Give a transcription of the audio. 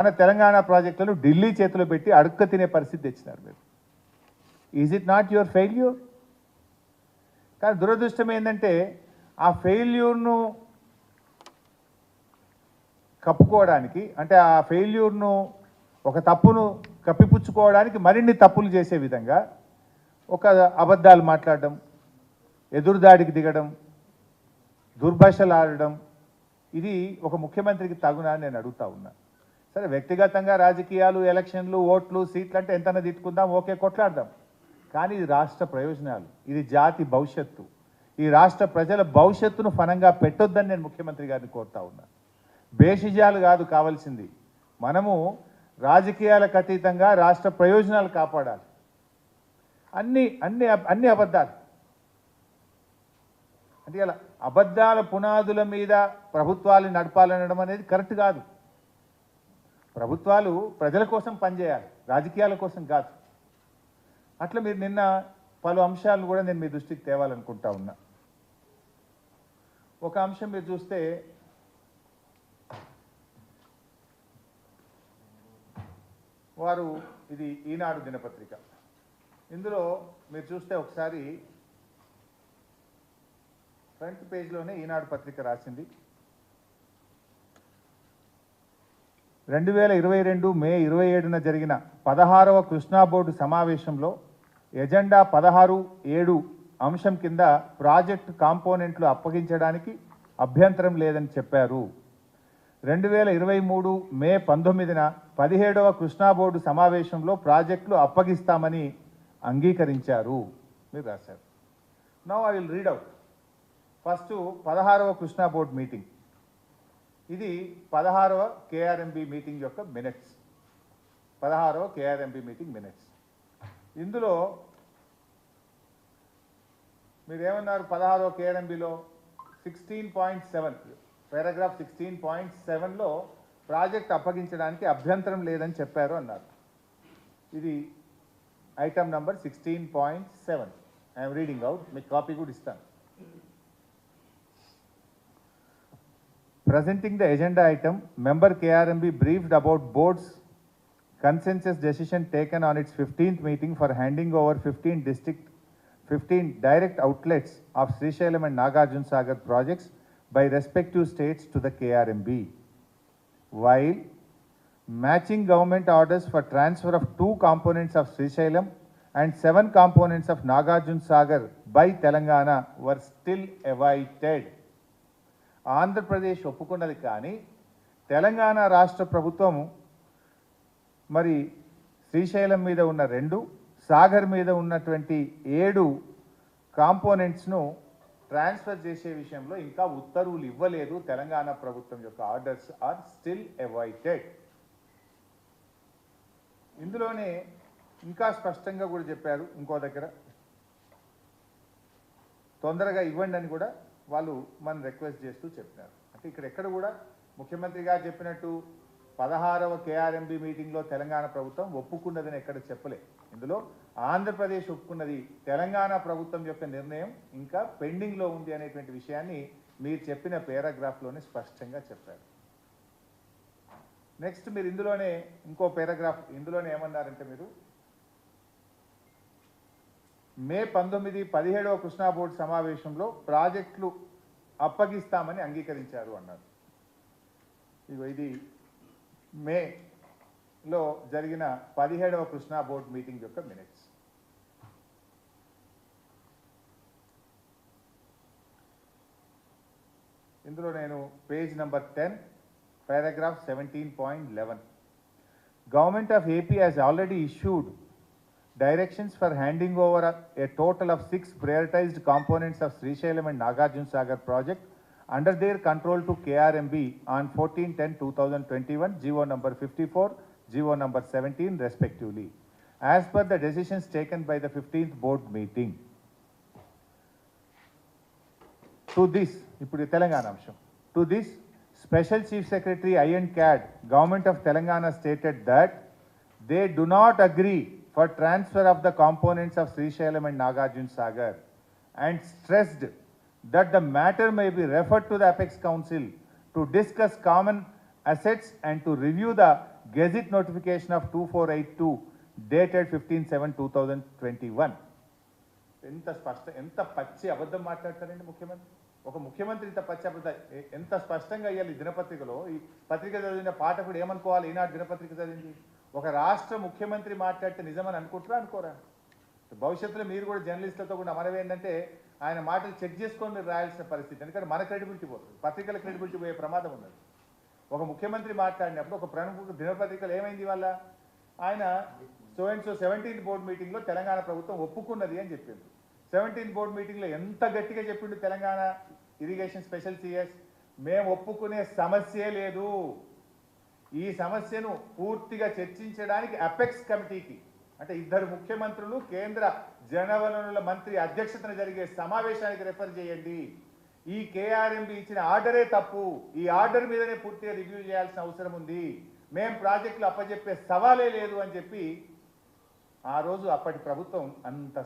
మన తెలంగాణ ప్రాజెక్టులను ఢిల్లీ చేతిలో పెట్టి అడుక్క తినే పరిస్థితి తెచ్చినారు మీరు. Is it not your failure? కానీ దురదృష్టం ఏంటంటే ఆ ఫెయిల్యూర్ను కప్పుకోవడానికి, అంటే ఆ ఫెయిల్యూర్ను ఒక తప్పును కప్పిపుచ్చుకోవడానికి మరిన్ని తప్పులు చేసే విధంగా ఒక అబద్ధాలు మాట్లాడడం, ఎదురుదాడికి దిగడం, దుర్భాషలు ఆడడం, ఇది ఒక ముఖ్యమంత్రికి తగునా అని నేను అడుగుతా ఉన్నా. సరే, వ్యక్తిగతంగా రాజకీయాలు, ఎలక్షన్లు, ఓట్లు, సీట్లు అంటే ఎంతైనా తిట్టుకుందాం, ఓకే, కొట్లాడదాం. కానీ ఇది రాష్ట్ర ప్రయోజనాలు, ఇది జాతి భవిష్యత్తు, ఈ రాష్ట్ర ప్రజల భవిష్యత్తును ఫనంగా పెట్టొద్దని నేను ముఖ్యమంత్రి గారిని కోరుతా ఉన్నా. భేషజాలు కాదు కావాల్సింది, మనము రాజకీయాలకు అతీతంగా రాష్ట్ర ప్రయోజనాలు కాపాడాలి. అన్ని అబద్ధాలు అంటే ఇలా అబద్ధాల పునాదుల మీద ప్రభుత్వాలు నడపాలనడం అనేది కరెక్ట్ కాదు. ప్రభుత్వాలు ప్రజల కోసం పనిచేయాలి, రాజకీయాల కోసం కాదు. అట్లా మీరు నిన్న పలు అంశాలను కూడా నేను మీ దృష్టికి తేవాలనుకుంటా ఉన్నా. ఒక అంశం మీరు చూస్తే, వారు ఇది ఈనాడు దినపత్రిక, ఇందులో మీరు చూస్తే ఒకసారి ఫ్రంట్ పేజ్లోనే ఈనాడు పత్రిక రాసింది, 2022 మే 27న జరిగిన 16వ కృష్ణా బోర్డు సమావేశంలో ఎజెండా 16.7 అంశం కింద ప్రాజెక్టు కాంపోనెంట్లు అప్పగించడానికి అభ్యంతరం లేదని చెప్పారు. 2023 మే 19న 17వ కృష్ణా బోర్డు సమావేశంలో ప్రాజెక్టులు అప్పగిస్తామని అంగీకరించారు మీరు రాశారు. Now I will read out. First 16వ కృష్ణా బోర్డు మీటింగ్, ఇది 16వ కేఆర్ఎంబి మీటింగ్ యొక్క మినిట్స్. 16వ కేఆర్ఎంబి మీటింగ్ మినిట్స్. ఇందులో మీరేమన్నారు? 16వ కేఆర్ఎంబిలో 16.7 పారాగ్రాఫ్ 16.7లో ప్రాజెక్ట్ అప్పగించడానికి అభ్యంతరం లేదని చెప్పారు అన్నారు. ఇది item number 16.7. I'm reading out, మీకు కాపీ కూడా ఇస్తాను. Presenting the agenda item, member KRMB briefed about board's consensus decision taken on its 15th meeting for handing over 15 direct outlets of Srisailam and Nagarjuna Sagar projects by respective states to the KRMB, while matching government orders for transfer of 2 components of Srisailam and 7 components of Nagarjuna Sagar by Telangana were still awaited. Andhra Pradesh ఒప్పుకున్నది, కానీ తెలంగాణ రాష్ట్ర ప్రభుత్వం మరి శ్రీశైలం మీద ఉన్న 2, సాగర్ మీద ఉన్నటువంటి 7 కాంపోనెంట్స్ను transfer చేసే విషయంలో ఇంకా ఉత్తర్వులు ఇవ్వలేదు. తెలంగాణ ప్రభుత్వం యొక్క ఆర్డర్స్ ఆర్ స్టిల్ అవైటెడ్. ఇందులోనే ఇంకా స్పష్టంగా కూడా చెప్పారు, ఇంకో దగ్గర తొందరగా ఇవ్వండి అని కూడా వాళ్ళు మనం రిక్వెస్ట్ చేస్తూ చెప్పినారు. అంటే ఇక్కడ ఎక్కడ కూడా ముఖ్యమంత్రి గారు చెప్పినట్టు 16వ కేఆర్ఎంబి మీటింగ్లో తెలంగాణ ప్రభుత్వం ఒప్పుకున్నదని ఎక్కడ చెప్పలే. ఇందులో ఆంధ్రప్రదేశ్ ఒప్పుకున్నది, తెలంగాణ ప్రభుత్వం యొక్క నిర్ణయం ఇంకా పెండింగ్లో ఉంది అనేటువంటి విషయాన్ని మీరు చెప్పిన పారాగ్రాఫ్లోనే స్పష్టంగా చెప్పారు. నెక్స్ట్ మీరు ఇందులోనే ఇంకో పారాగ్రాఫ్, ఇందులోనే ఏమన్నారంటే, మీరు మే 19, 17వ కృష్ణా బోర్డు సమావేశంలో ప్రాజెక్టులు అప్పగిస్తామని అంగీకరించారు అన్నారు. ఇది మేలో జరిగిన 17వ కృష్ణా బోర్డు మీటింగ్ యొక్క మినిట్స్. ఇందులో నేను page number 10, paragraph 17.11. Government of AP has already issued directions for handing over a total of 6 prioritized components of Srisailam and Nagarjuna Sagar project under their control to KRMB on 14/10/2021, GO number 54, GO number 17 respectively, as per the decisions taken by the 15th board meeting. To this, ఇప్పుడు తెలంగాణ అంశం. To this, Special Chief Secretary I&CAD, Government of Telangana stated that they do not agree for transfer of the components of Srisailam and Nagarjuna Sagar, and stressed that the matter may be referred to the Apex Council to discuss common assets and to review the Gazette notification of 2482 dated 15/7/2021. ఎంత పచ్చి అబద్ధం మాట్లాడతారండి ముఖ్యమంత్రి. ఒక ముఖ్యమంత్రి ఇంత పచ్చి అబద్ధం ఎంత స్పష్టంగా ఇవ్వాలి దినపత్రికలో. ఈ పత్రిక చదివిన పాఠకుడు ఏమనుకోవాలి? ఈనాడు దినపత్రిక చదివింది ఒక రాష్ట్ర ముఖ్యమంత్రి మాట్లాడితే నిజమని అనుకుంటారా అనుకోరా? భవిష్యత్తులో మీరు కూడా జర్నలిస్టులతో కూడా మనవి ఏంటంటే ఆయన మాటలు చెక్ చేసుకొని మీరు రాయాల్సిన పరిస్థితి. ఎందుకంటే మన క్రెడిబిలిటీ పోతుంది, పత్రికల క్రెడిబిలిటీ పోయే ప్రమాదం ఉన్నది. ఒక ముఖ్యమంత్రి మాట్లాడినప్పుడు ఒక ప్రముఖ దినపత్రికలు ఏమైంది వల్ల ఆయన సో 17th బోర్డు మీటింగ్లో తెలంగాణ ప్రభుత్వం ఒప్పుకున్నది అని చెప్పింది. 17th బోర్డు మీటింగ్లో ఎంత గట్టిగా చెప్పిండు తెలంగాణ ఇరిగేషన్ స్పెషల్ సిఎస్, మేము ఒప్పుకునే సమస్యే లేదు, ఈ సమస్యను పూర్తిగా చర్చించడానికి అపెక్స్ కమిటీకి అంటే 2 ముఖ్యమంత్రులు కేంద్ర జలవనరుల మంత్రి అధ్యక్షతన జరిగే సమావేశానికి రెఫర్ చేయండి. ఈ కేఆర్ఎంబి ఇచ్చిన ఆర్డరే తప్పు, ఈ ఆర్డర్ మీదనే పూర్తిగా రివ్యూ చేయాల్సిన అవసరం ఉంది, మేం ప్రాజెక్టులు అప్పచెప్పే సవాలే లేదు అని చెప్పి ఆ రోజు అప్పటి ప్రభుత్వం అంత